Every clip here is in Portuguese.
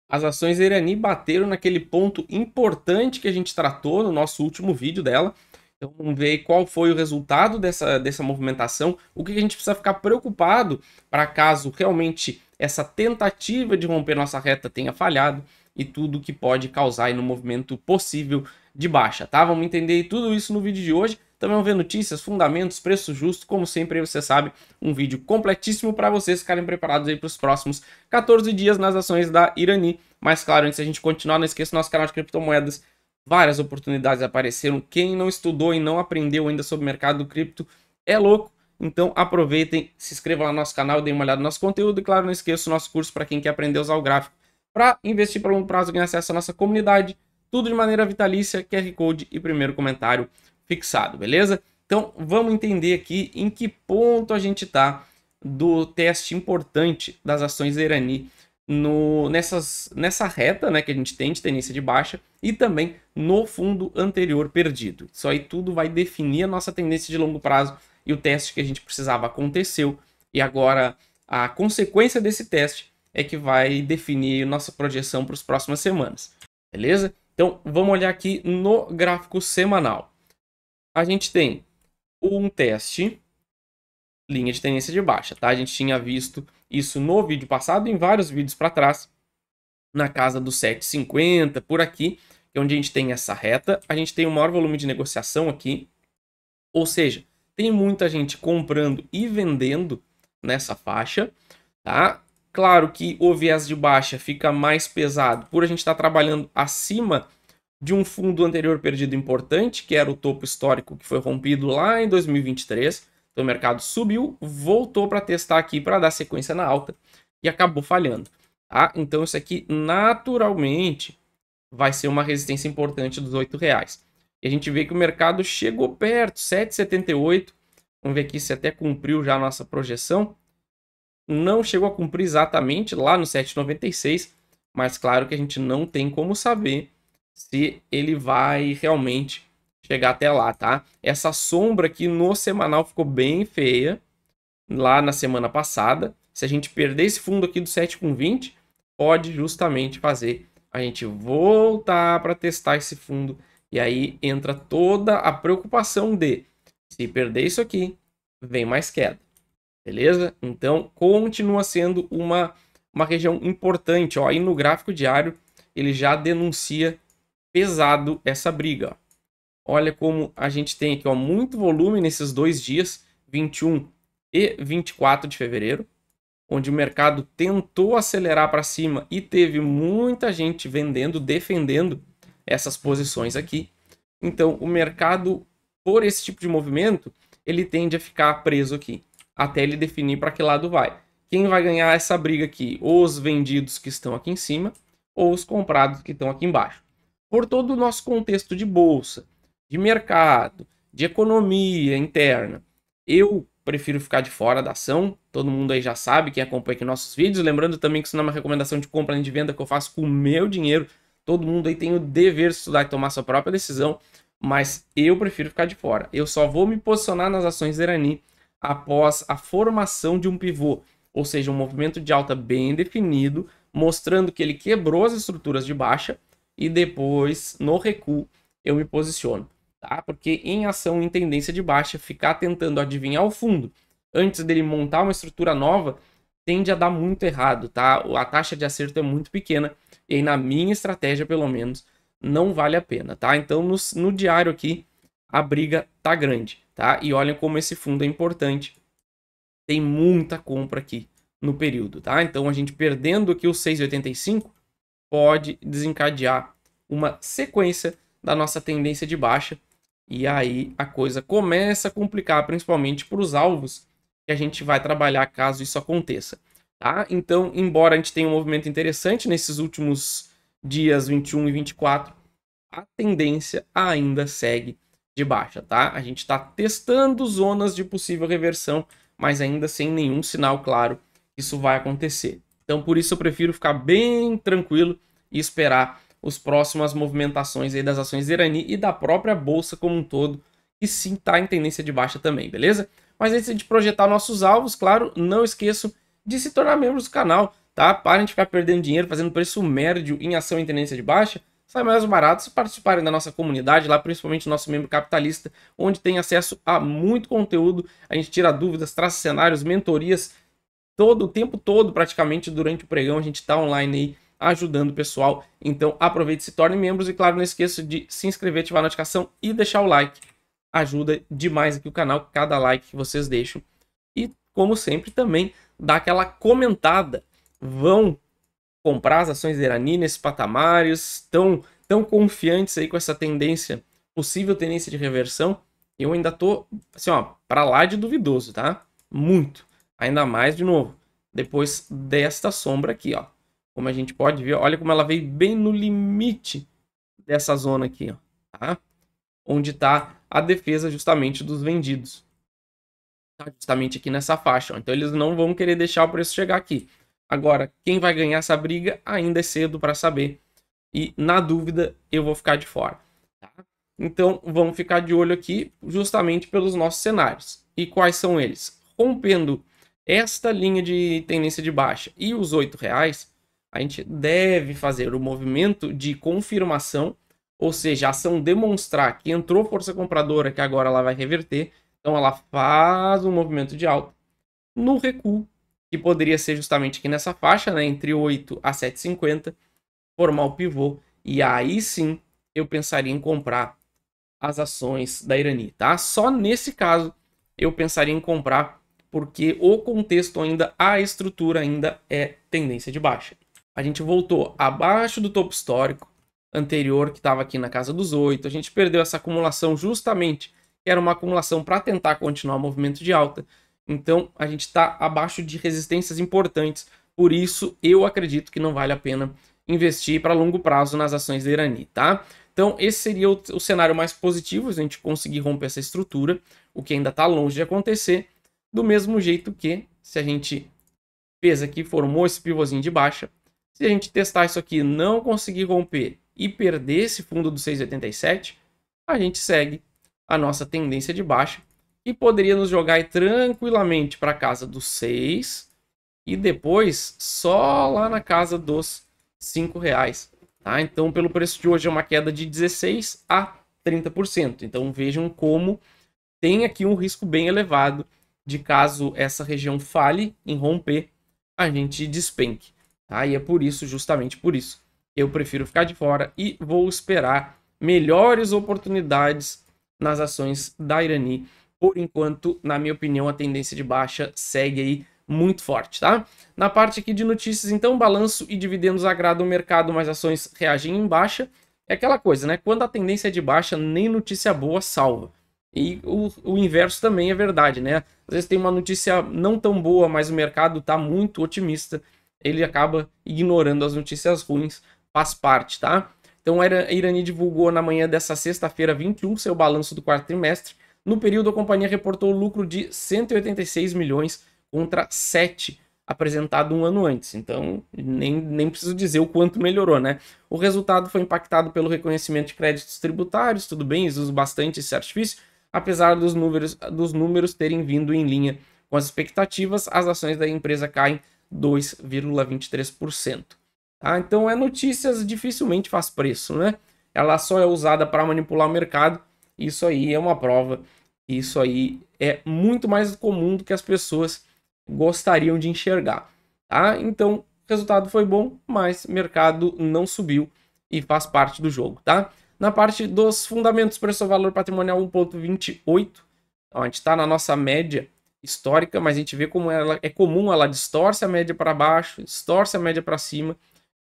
As ações da Irani bateram naquele ponto importante que a gente tratou no nosso último vídeo dela. Então vamos ver aí qual foi o resultado dessa movimentação, o que a gente precisa ficar preocupado para caso realmente essa tentativa de romper nossa reta tenha falhado e tudo que pode causar aí no movimento possível de baixa, tá? Vamos entender tudo isso no vídeo de hoje. Também vamos ver notícias, fundamentos, preço justo, como sempre aí você sabe, um vídeo completíssimo para vocês ficarem preparados aí para os próximos 14 dias nas ações da Irani. Mas claro, antes da gente continuar, não esqueça o nosso canal de criptomoedas. Várias oportunidades apareceram. Quem não estudou e não aprendeu ainda sobre o mercado do cripto é louco. Então aproveitem, se inscrevam lá no nosso canal, deem uma olhada no nosso conteúdo. E claro, não esqueça o nosso curso para quem quer aprender a usar o gráfico para investir para longo prazo e ganhar acesso à nossa comunidade. Tudo de maneira vitalícia, QR Code e primeiro comentário fixado, beleza? Então vamos entender aqui em que ponto a gente está do teste importante das ações da Irani nessa reta, né, que a gente tem de tendência de baixa e também no fundo anterior perdido. Isso aí tudo vai definir a nossa tendência de longo prazo e o teste que a gente precisava aconteceu e agora a consequência desse teste é que vai definir nossa projeção para as próximas semanas, beleza? Então vamos olhar aqui no gráfico semanal. A gente tem um teste, linha de tendência de baixa, tá? A gente tinha visto isso no vídeo passado e em vários vídeos para trás, na casa dos 7,50, por aqui, que é onde a gente tem essa reta. A gente tem o maior volume de negociação aqui, ou seja, tem muita gente comprando e vendendo nessa faixa, tá? Claro que o viés de baixa fica mais pesado por a gente estar trabalhando acima de um fundo anterior perdido importante, que era o topo histórico que foi rompido lá em 2023. Então o mercado subiu, voltou para testar aqui para dar sequência na alta e acabou falhando. Tá? Então isso aqui naturalmente vai ser uma resistência importante dos R$8. E a gente vê que o mercado chegou perto, 7,78. Vamos ver aqui se até cumpriu já a nossa projeção. Não chegou a cumprir exatamente lá no 7,96, mas claro que a gente não tem como saber se ele vai realmente chegar até lá, tá? Essa sombra aqui no semanal ficou bem feia lá na semana passada. Se a gente perder esse fundo aqui do 7,20, pode justamente fazer a gente voltar para testar esse fundo. E aí entra toda a preocupação de, se perder isso aqui, vem mais queda. Beleza? Então, continua sendo uma região importante. Ó, aí no gráfico diário, ele já denuncia pesado essa briga. Ó. Olha como a gente tem aqui ó, muito volume nesses 2 dias, 21 e 24 de fevereiro, onde o mercado tentou acelerar para cima e teve muita gente vendendo, defendendo essas posições aqui. Então, o mercado, por esse tipo de movimento, ele tende a ficar preso aqui, até ele definir para que lado vai. Quem vai ganhar essa briga aqui? Os vendidos que estão aqui em cima ou os comprados que estão aqui embaixo. Por todo o nosso contexto de bolsa, de mercado, de economia interna, eu prefiro ficar de fora da ação. Todo mundo aí já sabe, quem acompanha aqui nossos vídeos. Lembrando também que isso não é uma recomendação de compra nem de venda que eu faço com o meu dinheiro. Todo mundo aí tem o dever de estudar e tomar sua própria decisão, mas eu prefiro ficar de fora. Eu só vou me posicionar nas ações da Irani após a formação de um pivô, ou seja, um movimento de alta bem definido, mostrando que ele quebrou as estruturas de baixa e depois, no recuo, eu me posiciono. Tá? Porque em ação em tendência de baixa, ficar tentando adivinhar o fundo antes dele montar uma estrutura nova tende a dar muito errado, tá? A taxa de acerto é muito pequena e aí, na minha estratégia, pelo menos, não vale a pena, tá? Então, no diário aqui, a briga tá grande, tá? E olhem como esse fundo é importante. Tem muita compra aqui no período, tá? Então, a gente perdendo aqui os 6,85 pode desencadear uma sequência da nossa tendência de baixa e aí a coisa começa a complicar, principalmente para os alvos que a gente vai trabalhar caso isso aconteça, tá? Então, embora a gente tenha um movimento interessante nesses últimos dias 21 e 24, a tendência ainda segue de baixa, tá? A gente está testando zonas de possível reversão, mas ainda sem nenhum sinal claro que isso vai acontecer. Então, por isso eu prefiro ficar bem tranquilo e esperar as próximas movimentações aí das ações da Irani e da própria bolsa como um todo, que sim está em tendência de baixa também, beleza? Mas antes de projetar nossos alvos, claro, não esqueçam de se tornar membros do canal. tá? Parem de ficar perdendo dinheiro, fazendo preço médio em ação em tendência de baixa. Sai mais barato se participarem da nossa comunidade, lá principalmente nosso membro capitalista, onde tem acesso a muito conteúdo. A gente tira dúvidas, traz cenários, mentorias, todo o tempo todo praticamente durante o pregão. A gente está online aí ajudando o pessoal. Então aproveite e se torne membros. E claro, não esqueça de se inscrever, ativar a notificação e deixar o like. Ajuda demais aqui o canal, cada like que vocês deixam. E como sempre também, dá aquela comentada. Vão comprar as ações da Irani nesses patamares, tão confiantes aí com essa tendência, possível tendência de reversão? Eu ainda tô, assim, ó, para lá de duvidoso, tá? Muito. Ainda mais, de novo, depois desta sombra aqui, ó. Como a gente pode ver, olha como ela veio bem no limite dessa zona aqui, ó, tá? Onde tá a defesa justamente dos vendidos. Tá justamente aqui nessa faixa, ó. Então eles não vão querer deixar o preço chegar aqui. Agora, quem vai ganhar essa briga ainda é cedo para saber. E, na dúvida, eu vou ficar de fora. Tá? Então, vamos ficar de olho aqui justamente pelos nossos cenários. E quais são eles? Rompendo esta linha de tendência de baixa e os R$8, a gente deve fazer o movimento de confirmação, ou seja, a ação demonstrar que entrou força compradora, que agora ela vai reverter. Então, ela faz um movimento de alta no recuo, que poderia ser justamente aqui nessa faixa, né, entre 8 a 7,50, formar o pivô, e aí sim eu pensaria em comprar as ações da Irani, tá? Só nesse caso eu pensaria em comprar, porque o contexto ainda, a estrutura ainda é tendência de baixa. A gente voltou abaixo do topo histórico anterior, que estava aqui na casa dos 8, a gente perdeu essa acumulação justamente, que era uma acumulação para tentar continuar o movimento de alta. Então, a gente está abaixo de resistências importantes. Por isso, eu acredito que não vale a pena investir para longo prazo nas ações da Irani, tá? Então, esse seria o cenário mais positivo, a gente conseguir romper essa estrutura, o que ainda está longe de acontecer. Do mesmo jeito que, se a gente fez aqui, formou esse pivôzinho de baixa, se a gente testar isso aqui, não conseguir romper e perder esse fundo do 6,87, a gente segue a nossa tendência de baixa, e poderia nos jogar aí tranquilamente para a casa dos 6 e depois só lá na casa dos R$5, tá? Então, pelo preço de hoje é uma queda de 16 a 30%. Então, vejam como tem aqui um risco bem elevado de, caso essa região falhe em romper, a gente despenque, tá? E é por isso, justamente por isso, eu prefiro ficar de fora e vou esperar melhores oportunidades nas ações da Irani. Por enquanto, na minha opinião, a tendência de baixa segue aí muito forte, tá? Na parte aqui de notícias, então, balanço e dividendos agradam o mercado, mas ações reagem em baixa. É aquela coisa, né? Quando a tendência é de baixa, nem notícia boa salva. E o inverso também é verdade, né? Às vezes tem uma notícia não tão boa, mas o mercado tá muito otimista. Ele acaba ignorando as notícias ruins, faz parte, tá? Então, a Irani divulgou na manhã dessa sexta-feira 21 seu balanço do quarto trimestre. No período, a companhia reportou lucro de 186 milhões contra 7 apresentado um ano antes. Então, nem preciso dizer o quanto melhorou, né? O resultado foi impactado pelo reconhecimento de créditos tributários, tudo bem, eles usam bastante esse artifício. Apesar dos números terem vindo em linha com as expectativas, as ações da empresa caem 2,23%. Tá? Então, notícias dificilmente faz preço, né? Ela só é usada para manipular o mercado. Isso aí é uma prova. Isso aí é muito mais comum do que as pessoas gostariam de enxergar, tá? Então, o resultado foi bom, mas o mercado não subiu e faz parte do jogo, tá? Na parte dos fundamentos, preço-valor patrimonial 1,28. Então, a gente está na nossa média histórica, mas a gente vê como ela é comum, ela distorce a média para baixo, distorce a média para cima,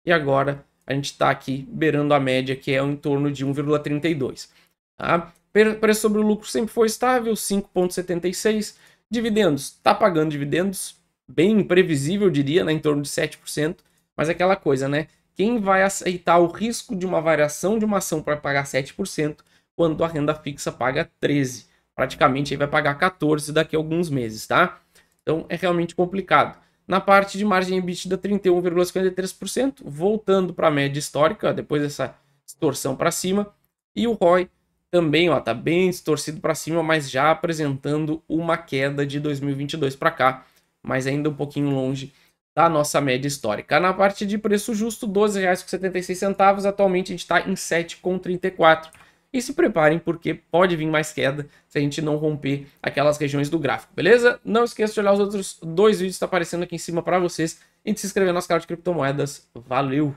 e agora a gente está aqui beirando a média, que é em torno de 1,32. Tá? Preço sobre o lucro sempre foi estável, 5,76. Dividendos, está pagando dividendos, bem previsível, eu diria, né, em torno de 7%. Mas é aquela coisa, né? Quem vai aceitar o risco de uma variação de uma ação para pagar 7%, quando a renda fixa paga 13%? Praticamente aí vai pagar 14% daqui a alguns meses, tá? Então é realmente complicado. Na parte de margem EBITDA, 31,53%, voltando para a média histórica, depois dessa distorção para cima. E o ROI também, ó, tá bem distorcido para cima, mas já apresentando uma queda de 2022 para cá, mas ainda um pouquinho longe da nossa média histórica. Na parte de preço justo, R$ 12,76, atualmente a gente está em 7,34. E se preparem porque pode vir mais queda se a gente não romper aquelas regiões do gráfico, beleza? Não esqueça de olhar os outros 2 vídeos que estão aparecendo aqui em cima para vocês e de se inscrever no nosso canal de criptomoedas. Valeu!